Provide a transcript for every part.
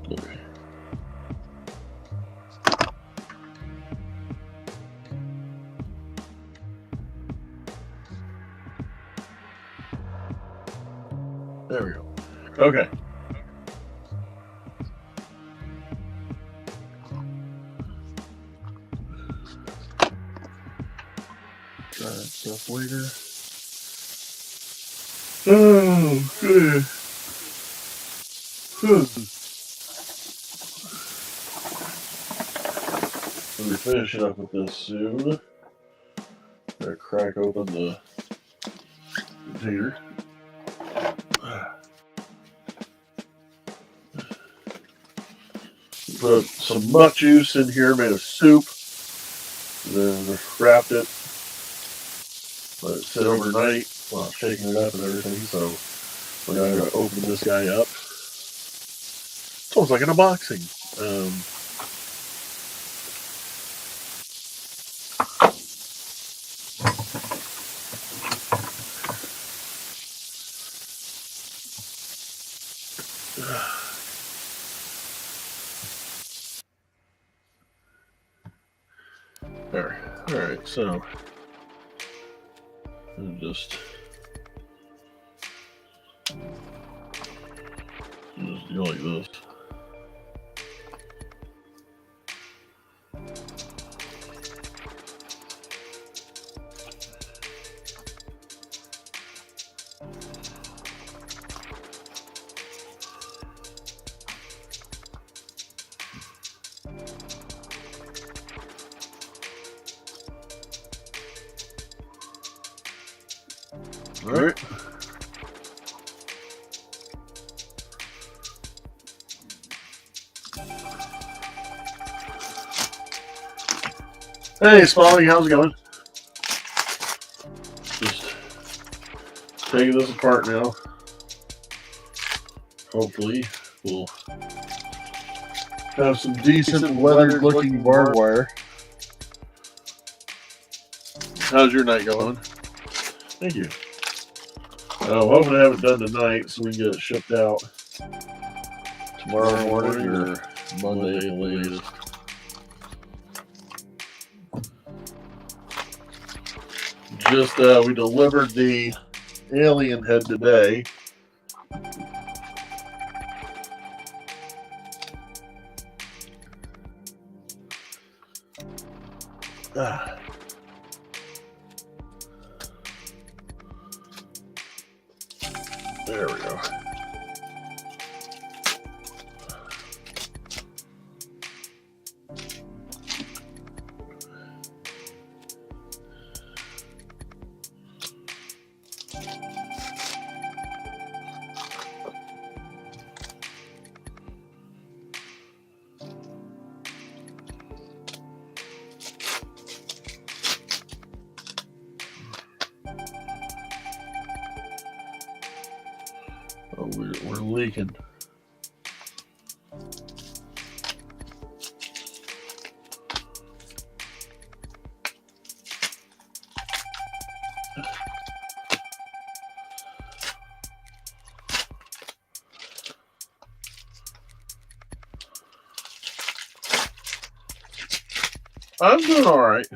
Okay. There we go. Okay. Try that stuff later. Oh, good. We'll be finishing up with this soon. Gotta crack open the container. Put some muck juice in here, made a soup, then wrapped it, let it sit overnight while shaking it up and everything. So we're now going to open this guy up. It's almost like an unboxing. There. Alright, so just do like this. All right. Hey, Spalding, how's it going? Just taking this apart now. Hopefully, we'll have some decent weathered-looking barbed wire. How's your night going? Thank you. I'm hoping to have it done tonight so we can get it shipped out tomorrow morning or Monday at the latest. Just, we delivered the alien head today. There we go. Oh, we're leaking. I'm doing all right.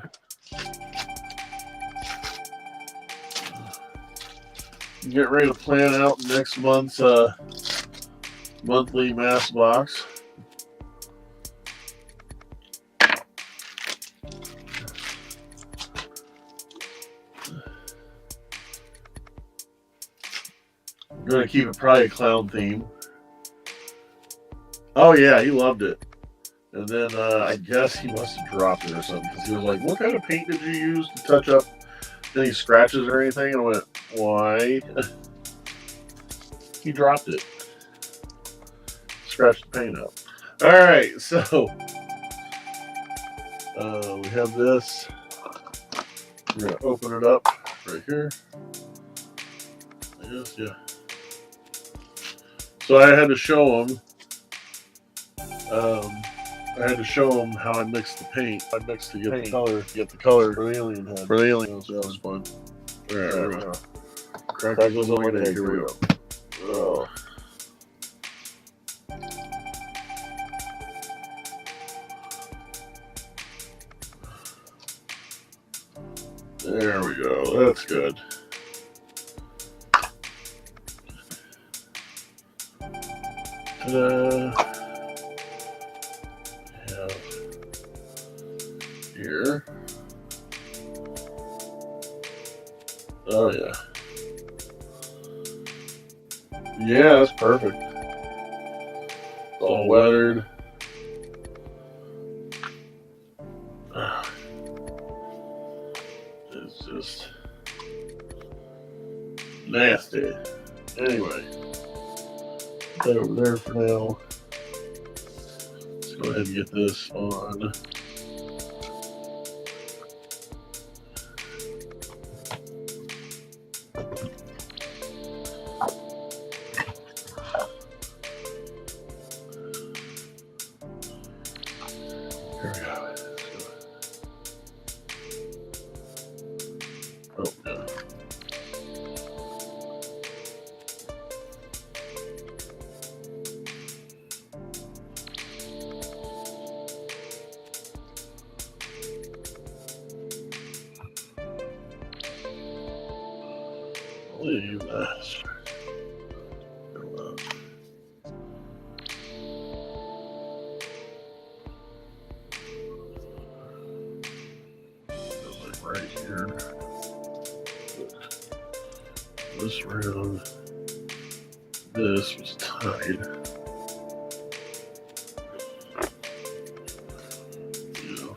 Get ready to plan out next month's monthly mass box. I'm going to keep it probably a clown theme. Oh yeah, he loved it. And then I guess he must have dropped it or something because he was like, "What kind of paint did you use to touch up any scratches or anything?" And I went, "Why?" He dropped it. Scratched the paint up. All right, so we have this. We're gonna open it up right here. I guess, yeah. So I had to show him. I had to show him how I mixed the paint. I mixed to get the color for the alien head. For the alien, so that was fun. All right, we're gonna crack this open. Here we go. Oh. There we go. That's good. Ta-da. Yeah. Here. Oh yeah. Yeah, that's perfect. It's all weathered. It's just nasty. Anyway, put that over there for now. Let's go ahead and get this on. There we go. Oh, no. Leave that. Right here. This round, this was tied. Yeah.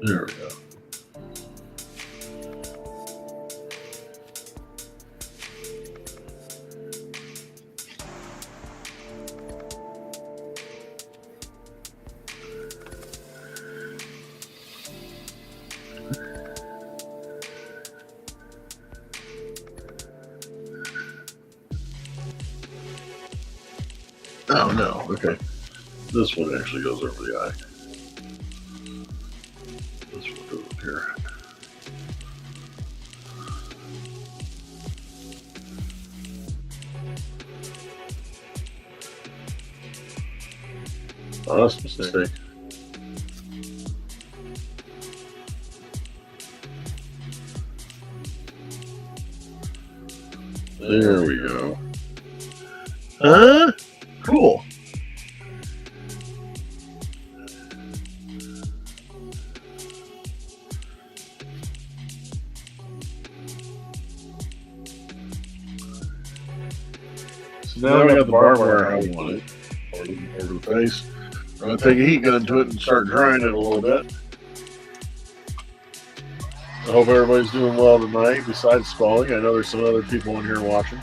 There we go. Oh no, okay. This one actually goes over the eye. This one goes up here. Oh, that's a mistake. There we go. Huh? Cool. So now we got the barbed wire how we want it. Over the face. I'm going to take a heat gun to it and start drying it a little bit. I hope everybody's doing well tonight, besides Spalding. I know there's some other people in here watching.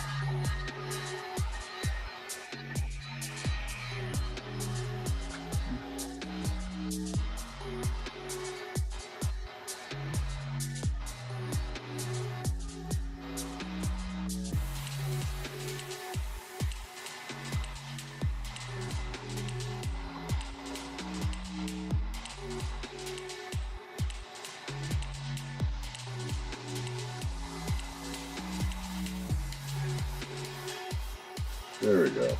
There we go.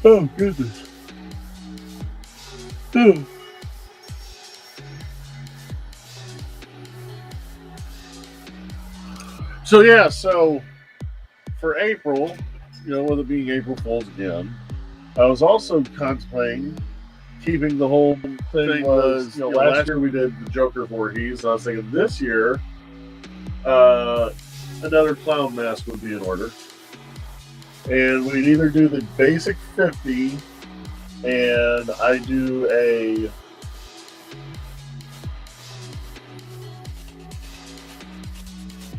Oh, goodness. Oh. So for April, with it being April Fool's again, I was also contemplating keeping the whole thing was, last year we did the Joker 4Ds, and I was thinking this year, another clown mask would be in order. And we'd either do the basic 50 and I do I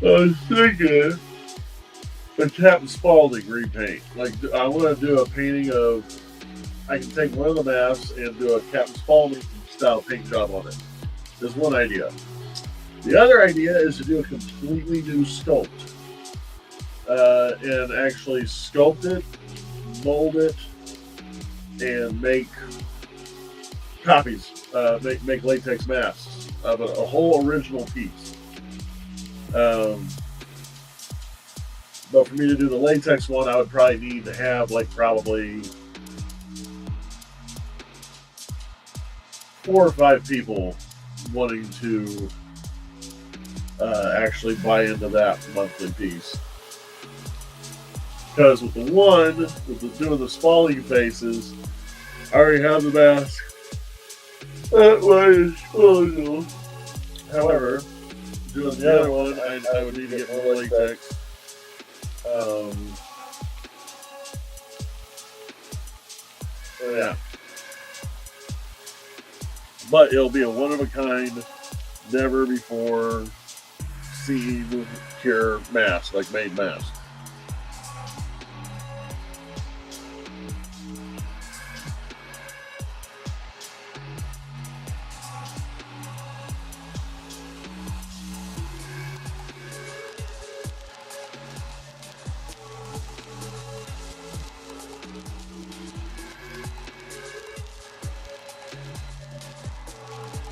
was thinking a Captain Spaulding repaint. Like, I want to do a painting of, I can take one of the masks and do a Captain Spaulding style paint job on it. There's one idea. The other idea is to do a completely new sculpt. And actually sculpt it, mold it, and make copies, make latex masks of a whole original piece. But for me to do the latex one, I would probably need to have like probably 4 or 5 people wanting to actually buy into that monthly piece. Because with the one, with doing the Spaulding faces, I already have the mask at my disposal. However, doing the other one, I would need to get more latex. Yeah. But it'll be a one-of-a-kind, never before seen cure mask, like made mask.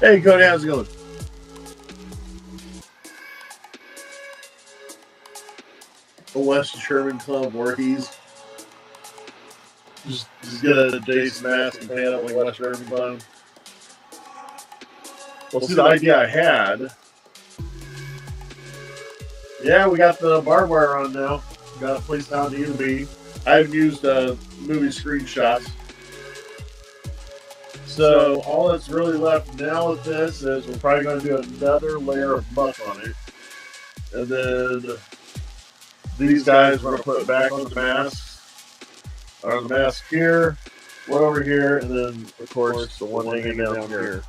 Hey, Cody, how's it going? The West Sherman Club workies. Just get a Jason mask and paint up like West Sherman Club. Well, see, the idea I had. Yeah, we got the barbed wire on now. Got a place down to UB. I've used movie screenshots. So all that's really left now with this is we're probably going to do another layer of muck on it. And then these guys we're going to put back on the masks. On the mask here, one over here, and then of course the one hanging down here.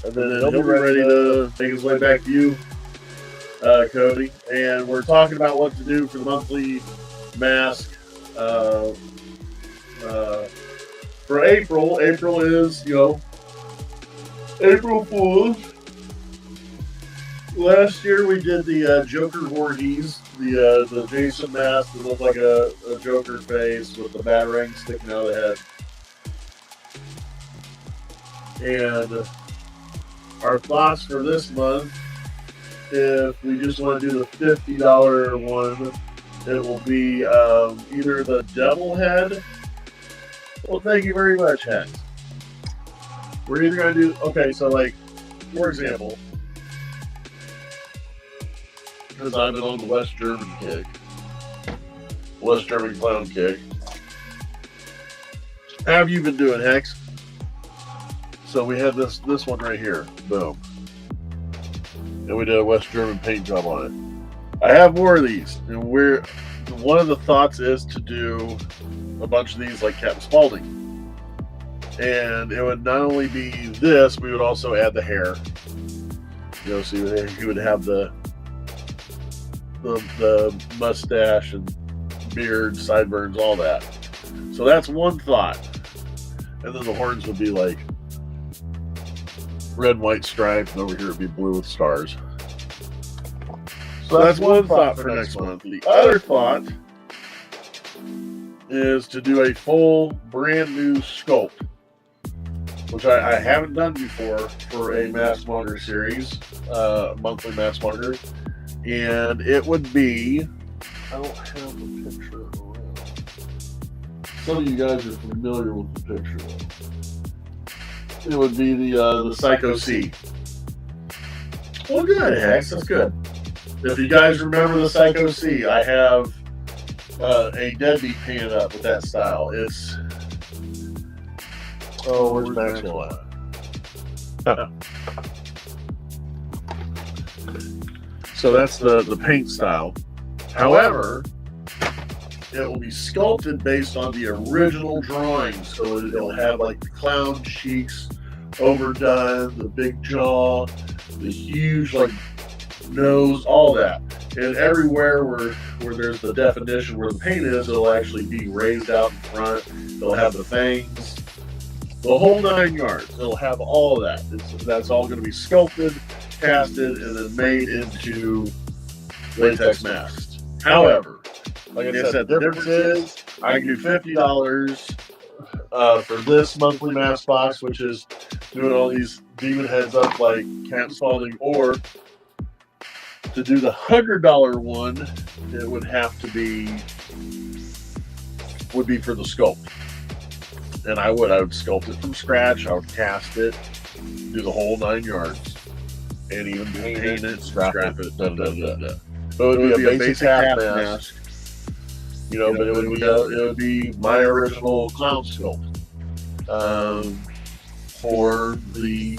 And then he'll be ready to make his way back to you, Cody. And we're talking about what to do for the monthly mask. For April is, April Fools. Last year we did the Joker Voorhees, the Jason mask that looked like a Joker face with the batarang sticking out of the head. And our thoughts for this month, if we just want to do the $50 one, it will be either the devil head. Well, thank you very much, Hex. We're either going to do, okay, so like, for example, because I've been on the West German kick, West German clown kick. How have you been doing, Hex? So we have this one right here, boom. And we did a West German paint job on it. I have more of these, and one of the thoughts is to do a bunch of these like Captain Spaulding. And it would not only be this, we would also add the hair. So he would have the mustache and beard, sideburns, all that. So that's one thought. And then the horns would be like red and white stripes, and over here it would be blue with stars. So that's one thought for next month. The other thought is to do a full brand new sculpt, which I haven't done before for a Mask Monger series, monthly Mask Monger. And it would be, I don't have the picture around. Some of you guys are familiar with the picture though. It would be the Psycho C. Well, good, Hex, that's good. If you guys remember the Psycho C, I have a deadbeat painted up with that style. It's, where's Maxwell at? Oh. So that's the paint style. However, it will be sculpted based on the original drawing. So it'll have like the clown cheeks overdone, the big jaw, the huge like nose, all that. And everywhere where there's the definition where the paint is, it'll actually be raised out in front. It'll have the fangs, the whole 9 yards. It'll have all that. That's all going to be sculpted, casted, and then made into latex masks. However, like I said, the difference is I can do $50 for this monthly mask box, which is doing all these demon heads up like Captain Spaulding, or to do the $100 one, it would be for the sculpt. And I would sculpt it from scratch. I would cast it, do the whole 9 yards, and even paint it, scrap it, da da da da. So it would be a basic half mask, but it would be my original clown sculpt for the,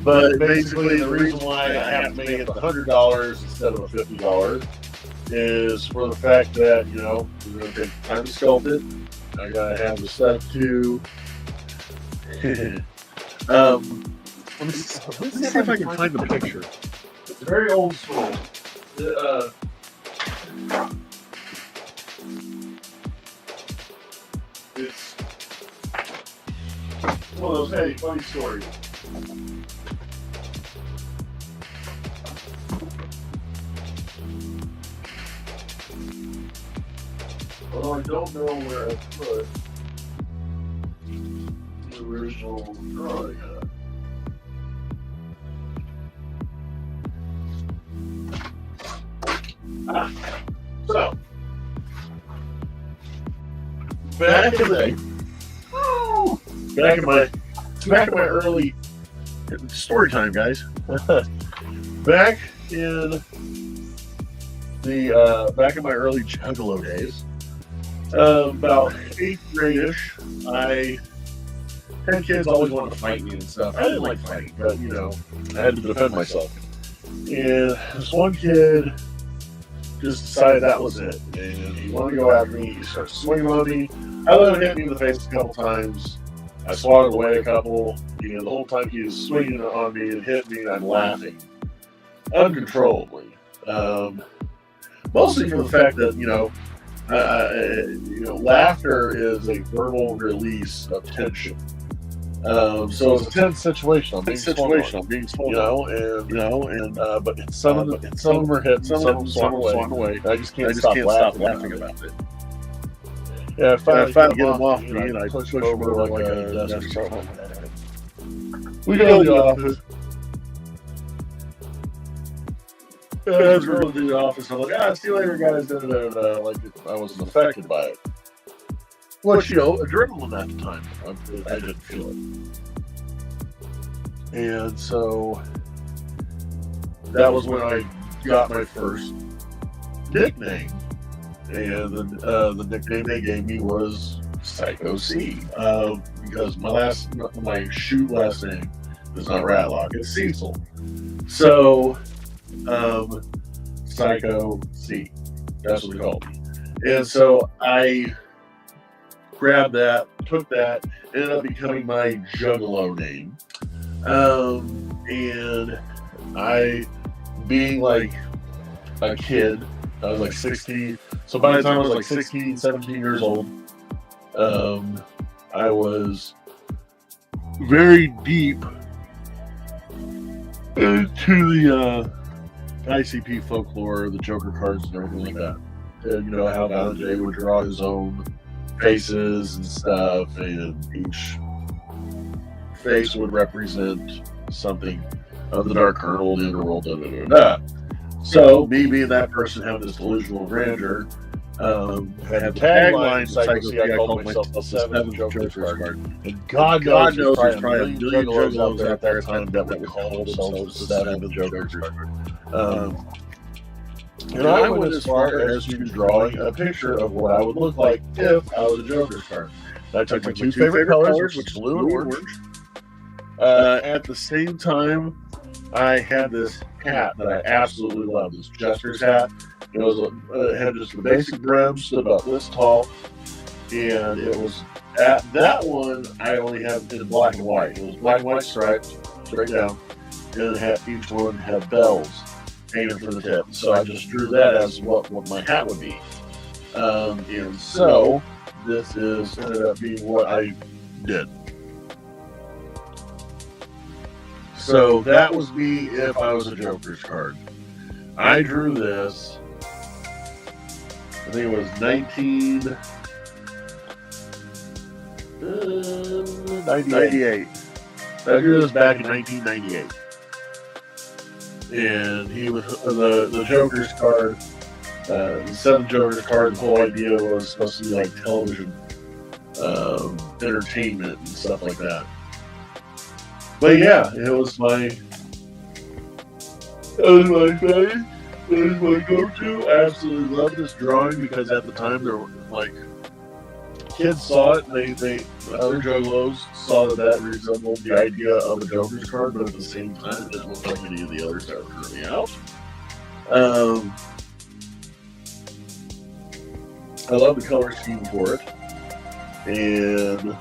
But basically, the reason why I have to make it $100 instead of a $50 is for the fact that, we're going to take time to sculpt it. I got to have the stuff to. Let me see if I can find the picture. It's very old school. It's one of those funny stories. Well, I don't know where I put the original drawing at. So, back in my early story time, guys. back in my early Juggalo days, about 8th grade-ish, 10 kids always wanted to fight me and stuff. I didn't like fighting, but I had to defend myself. And this one kid just decided that was it, and he wanted to go after me. He started swinging on me. I let him hit me in the face a couple times. I swatted away a couple, and the whole time he was swinging on me and hit me, I'm laughing uncontrollably. Mostly for the fact that laughter is a verbal release of tension. So it's a tense situation. I'm being but some of them are hit, some of them swung away. I just can't stop laughing about it. Yeah, I finally get him off me, and I push him over like a desk or something. We go to the office. As we're going to the office, I'm like, see you later, guys. Like I wasn't affected by it. Well, adrenaline at the time. I didn't feel it. And so that was when I got my first nickname. And the nickname they gave me was Psycho C. Because my shoot last name is not Ratlock, it's Cecil. So, Psycho C. That's what they called me. And so I grabbed that, took that, ended up becoming my Juggalo name. And I, being like a kid, I was like 16. So by the time I was like 16, 17 years old, I was very deep into the ICP folklore, the Joker cards and everything like that. And, how Valentine would draw his own faces and stuff, and each face would represent something of the Dark Kernel, the Underworld, da da da da. So, me being that person having this delusional grandeur, I had the tagline, Psycho C, I called myself the seventh Joker's card. And God knows there's probably a million Juggalos out there at that time that would call themselves the seventh Joker's card. And I went as far as to drawing a picture of what I would look like if I was a Joker's card. I took my two favorite colors, which is blue and orange. At the same time, I had this hat that I absolutely loved, this Jester's hat. It had just the basic brim, stood about this tall, and it was at that one I only have in black and white. It was black and white striped, straight down, and it had, each one had bells hanging from the tip. So I just drew that as what my hat would be. And so this is ended up being what I did. So that was me if I was a Joker's card. I drew this, I think it was 1998. I drew this back in 1998. And he was the Joker's card, the 7th Joker's card. The whole idea was supposed to be like television entertainment and stuff like that. But yeah, it was my thing. It was my go-to. I absolutely loved this drawing because at the time there were like kids saw it. They other juggalos saw that resembled the idea of a Joker's card, but at the same time it didn't look like any of the others that were currently out. I love the color scheme for it, and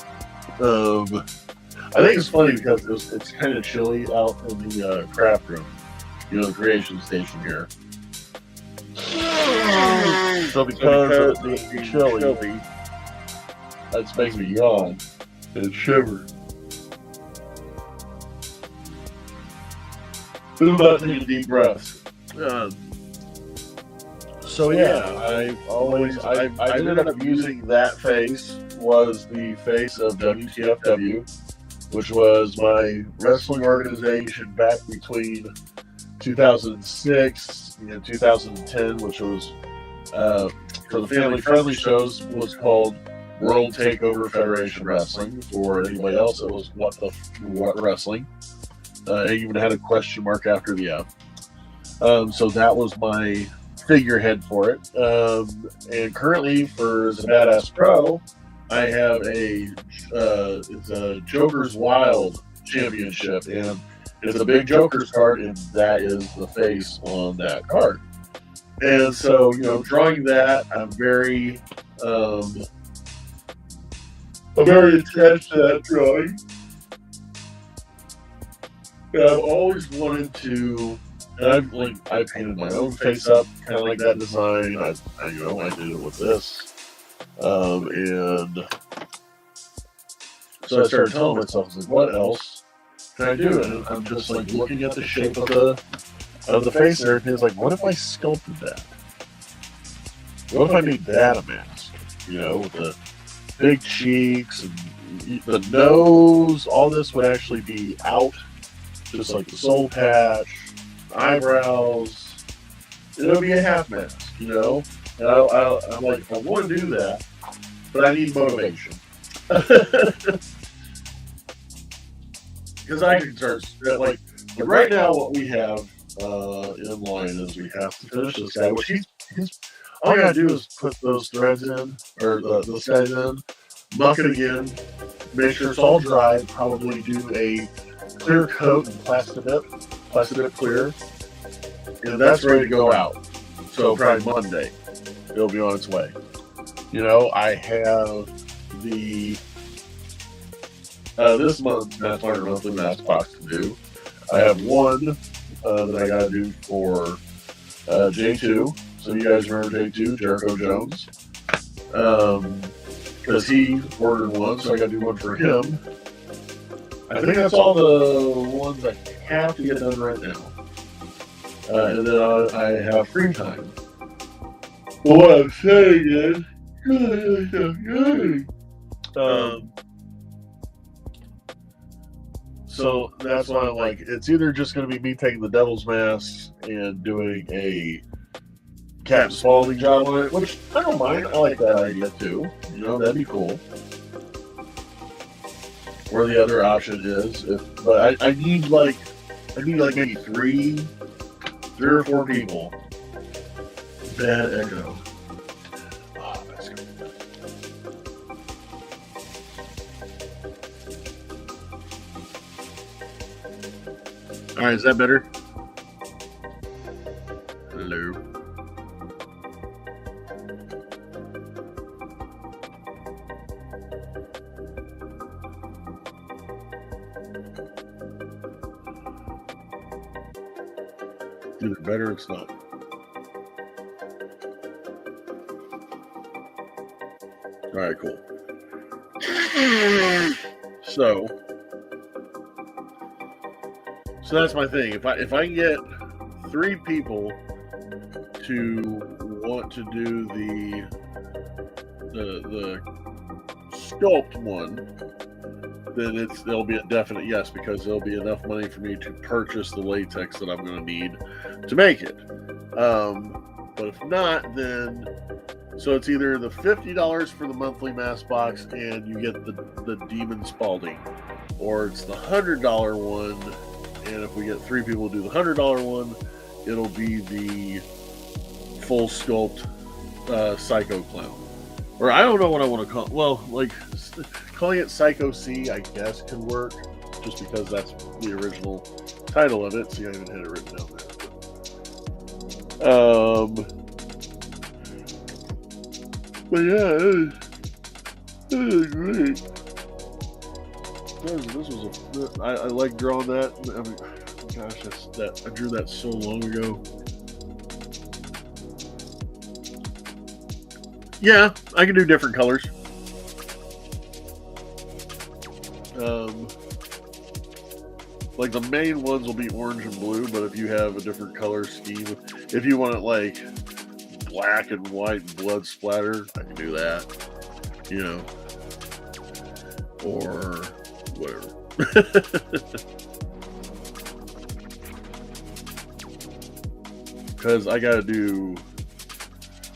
I think it's funny because it's kind of chilly out in the craft room, the creation station here. So because of it being chilly, that makes me yawn and shiver. I'm about to take a deep breath. So yeah, I ended up using that face. Was the face of WTFW, which was my wrestling organization back between 2006 and 2010, which was for the family-friendly shows was called World Takeover Federation Wrestling. For anybody else, it was What Wrestling. It even had a question mark after the F. So that was my figurehead for it. And currently for the Badass Pro, I have it's a Joker's Wild Championship, and it's a big Joker's card, and that is the face on that card. And so, drawing that, I'm very attached to that drawing. And I've always wanted to, and I painted my own face up, kind of like that design. I did it with this. And so I started telling myself, I was like, what else can I do? And I'm just like looking at the shape of the face there, and it's like, what if I sculpted that? What if I made that a mask? With the big cheeks and the nose, all this would actually be out, just like the soul patch, eyebrows. It would be a half mask, And I'm like, I want to do that, but I need motivation. Because I can start, like right now, what we have in line is we have to finish this guy, which he's all I gotta do is put those threads in, or those guys in, muck it again, make sure it's all dry, probably do a clear coat and plastic dip clear, and that's ready to go out. So probably Monday, it'll be on its way. I have the this month Mass Market Monthly Mask Box to do. I have one that I gotta do for J2. So you guys remember J2, Jericho Jones? Because he ordered one, so I gotta do one for him. I think that's all the ones I have to get done right now. And then I have free time. But what I'm saying is, so that's why I'm like, it's either just going to be me taking the devil's mask and doing a Captain Spaulding job on it, which I don't mind. I like that idea too. That'd be cool. Or the other option is, but I need like maybe three or four people. Bad echo. Oh, that's good. All right, is that better? Hello. Either better or it's not. All right, cool. So that's my thing. If I can get 3 people to want to do the sculpt one, then there'll be a definite yes, because there'll be enough money for me to purchase the latex that I'm going to need to make it. But if not, then so it's either the $50 for the monthly mass box and you get the Demon Spalding, or it's the $100 one, and if we get 3 people to do the $100 one, it'll be the full sculpt Psycho Clown. Or I don't know what I want to call it. Well, like calling it Psycho C, I guess could work, just because that's the original title of it. See, I even had it written down there. But yeah, it is great. I like drawing that. I mean, gosh, I drew that so long ago. Yeah, I can do different colors. Like the main ones will be orange and blue, but if you have a different color scheme, if you want it like black and white blood splatter, I can do that. You know, or whatever. Because I got to do.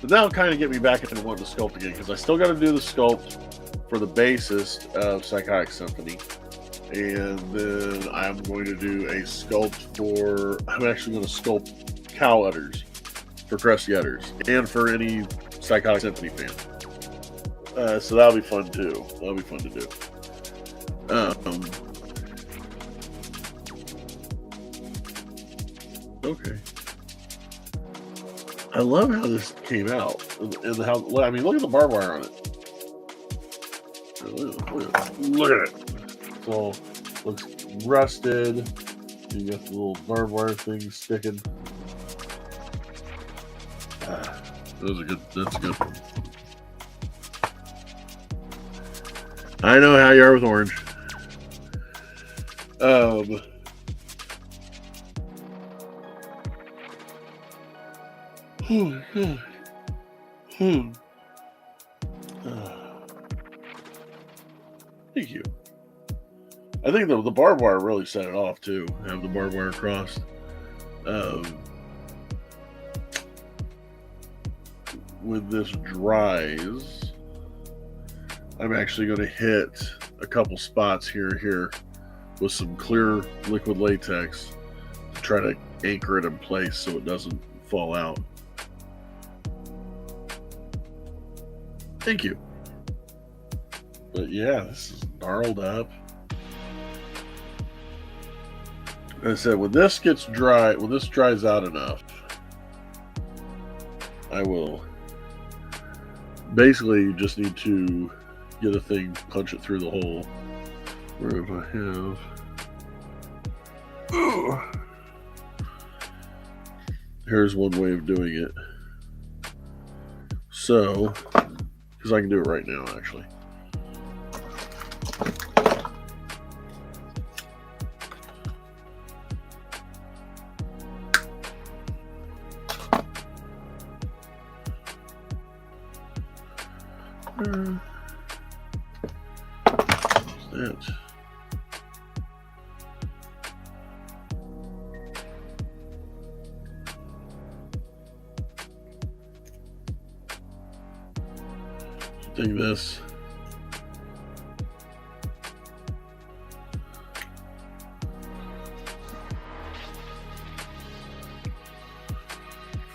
But that'll kind of get me back into wanting to sculpt again, because I still got to do the sculpt for the bassist of Psychotic Symphony. And then I'm going to do a sculpt for. I'm actually going to sculpt cow udders for Crusty Udders and for any Psychotic Symphony fan. So that'll be fun too. That'll be fun to do. Okay. I love how this came out, and how I mean, look at the barbed wire on it. Look at it. It's all looks rusted. You got the little barbed wire thing sticking. Those are good. That's good. I know how you are with orange. Thank you. I think the barbed wire really set it off too. Have the barbed wire crossed. When this dries, I'm actually going to hit a couple spots here and here with some clear liquid latex to try to anchor it in place so it doesn't fall out. Thank you. But yeah, this is gnarled up. Like I said, when this gets dry, when this dries out enough, I will basically just need to get a thing, punch it through the hole. Where do I have? Ooh. Here's one way of doing it. So, because I can do it right now, actually. What's that? Take this.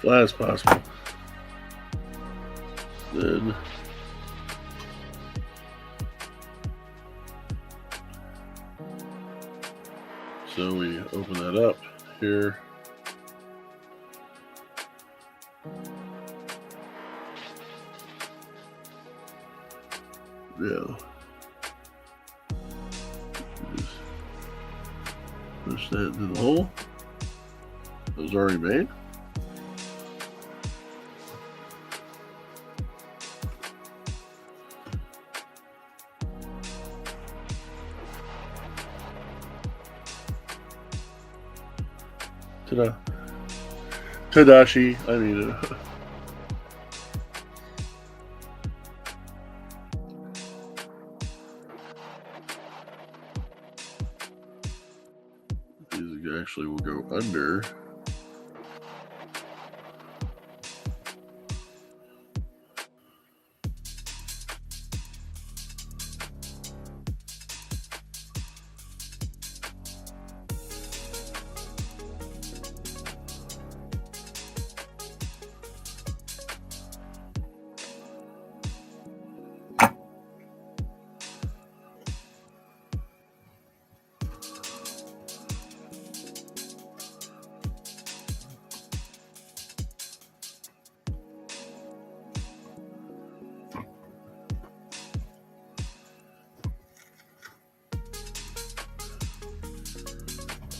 Flat as possible. Then So we open that up here. Yeah. Just push that into the hole. It was already made. Ta-da. Tadashi, I mean it. These actually will go under.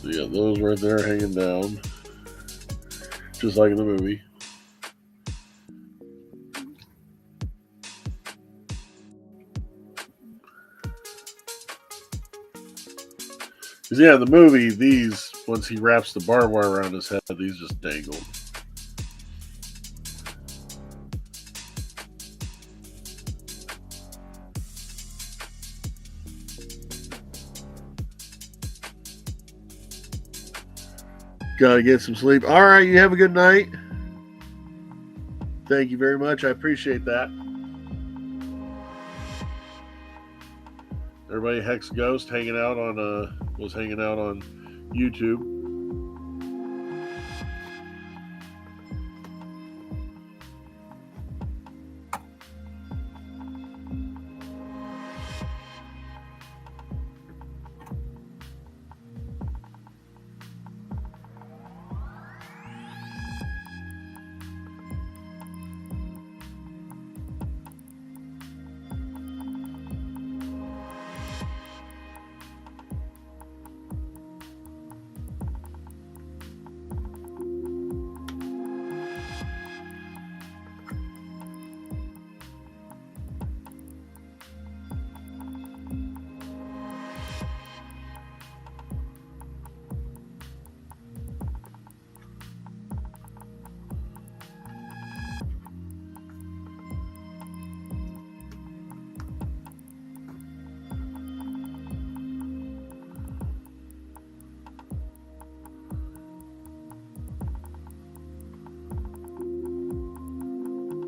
So you got those right there hanging down, just like in the movie. Because yeah, in the movie, these, once he wraps the barbed wire around his head, these just dangle. Gotta get some sleep. All right, you have a good night. Thank you very much. I appreciate that. Everybody, Hex Ghost hanging out on was hanging out on YouTube.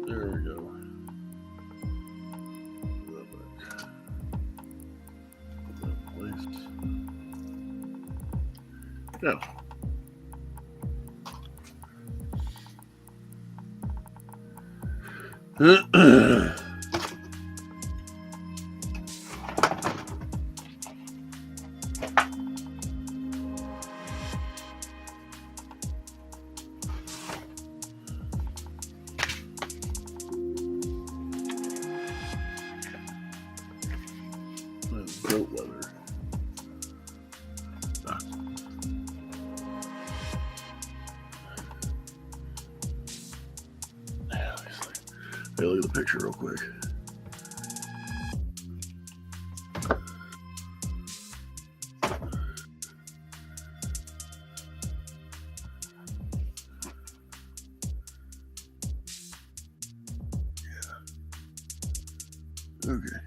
There we go. That place. Now, goat leather. Hey, look at the picture real quick. Yeah. Okay.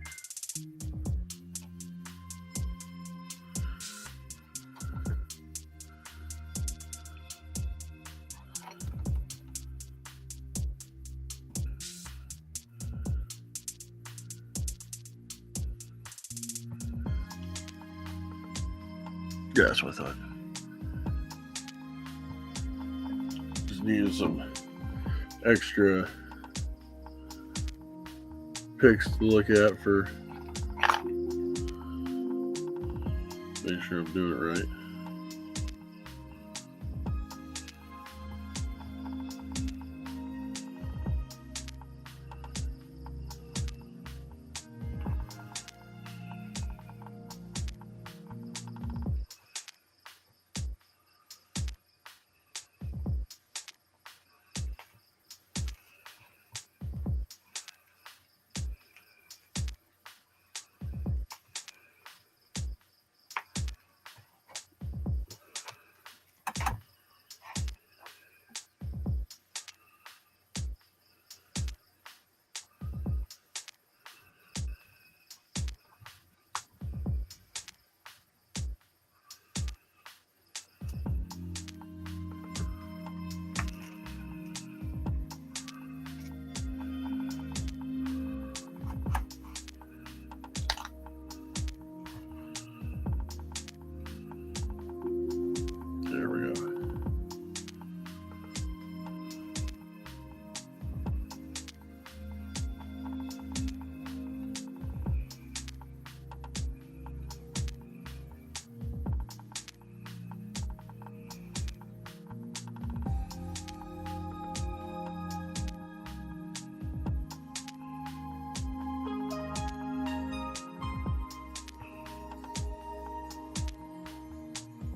Yeah, that's what I thought. Just needed some extra pics to look at for make sure I'm doing it right.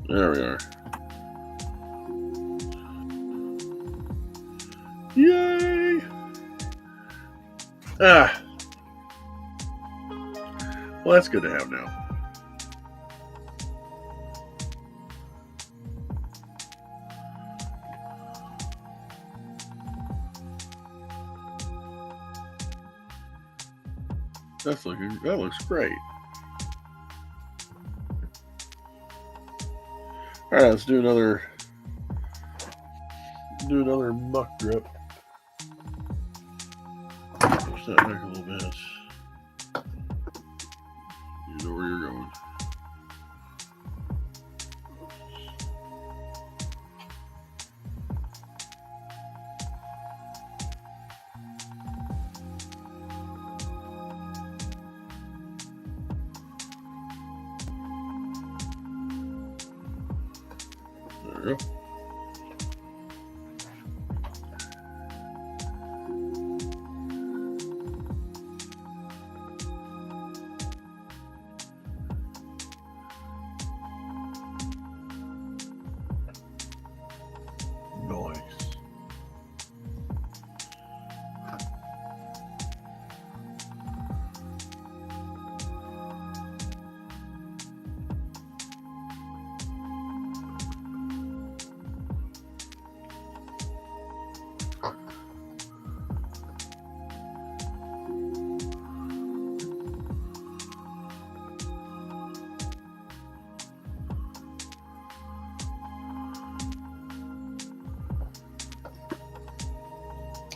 There we are. Yay! Ah. Well, that's good to have now. That looks great. All right, let's do another muck drip. Push that back a little bit. You know where you're going. There we go. Nice.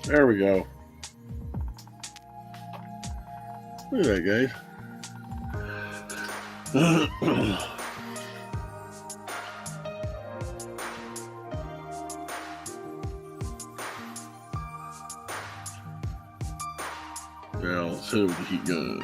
There we go. Look at that, guys. Now let's hit it with the heat gun.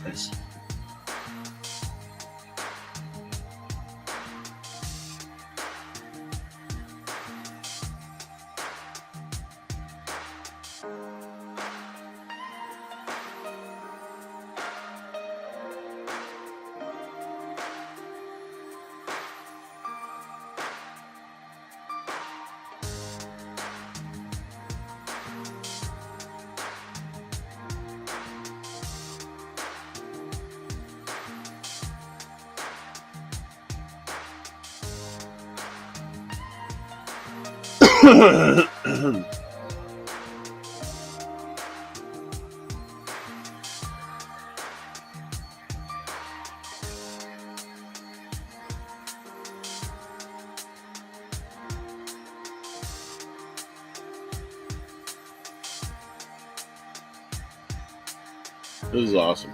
Nice. This is awesome.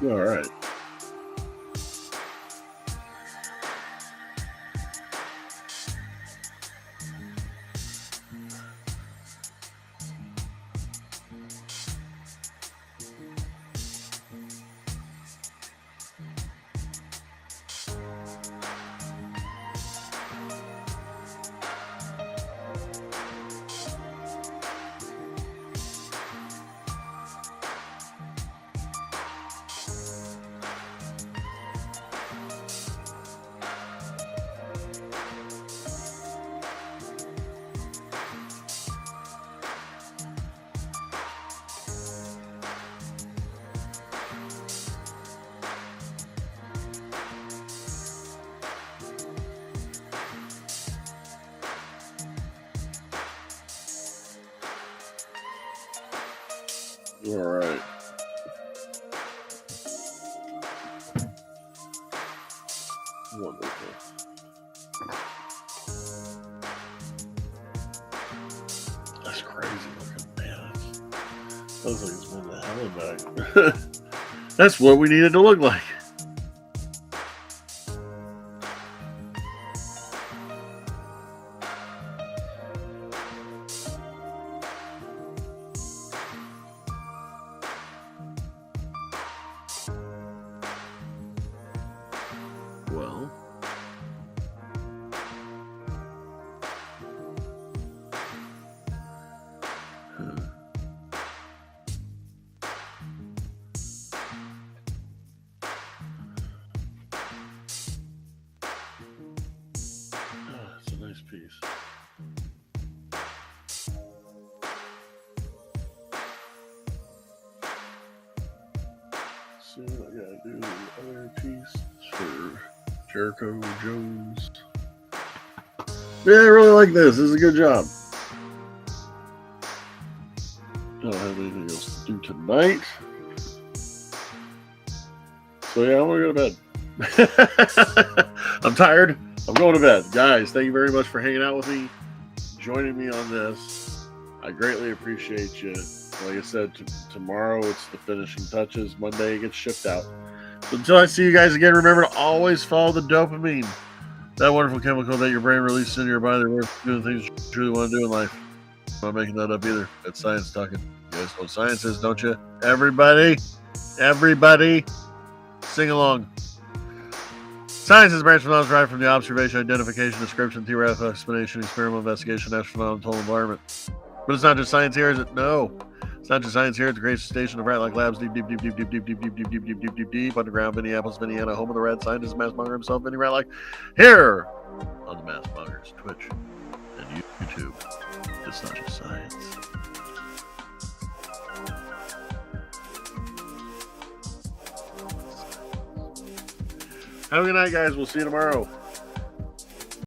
All right. All right. Wonderful. That's crazy looking, man. Looks like it's been the hell of a That's what we needed to look like. Well, it's a nice piece. So I gotta do the other piece for Jericho Jones. Yeah, I really like this. This is a good job. I don't have anything else to do tonight. So yeah, I'm gonna go to bed. I'm tired. I'm going to bed. Guys, thank you very much for hanging out with me, joining me on this. I greatly appreciate you. Like I said, tomorrow it's the finishing touches. Monday it gets shipped out. So until I see you guys again, remember to always follow the dopamine. That wonderful chemical that your brain releases into your body that works doing things you truly want to do in life. I'm not making that up either. That's science talking. You guys know what science is, don't you? Everybody, sing along. Science is a branch of knowledge derived from the observation, identification, description, theoretical explanation, experimental investigation, natural and total environment. But it's not just science here, is it? No. It's not just science here. It's a great station of Rat-like labs deep underground, Minneapolis, Indiana, home of the rad scientist, mass monger himself, Vinny Rat-like, here on the Mass Mongers Twitch and YouTube. It's not just science. Have a good night, guys. We'll see you tomorrow.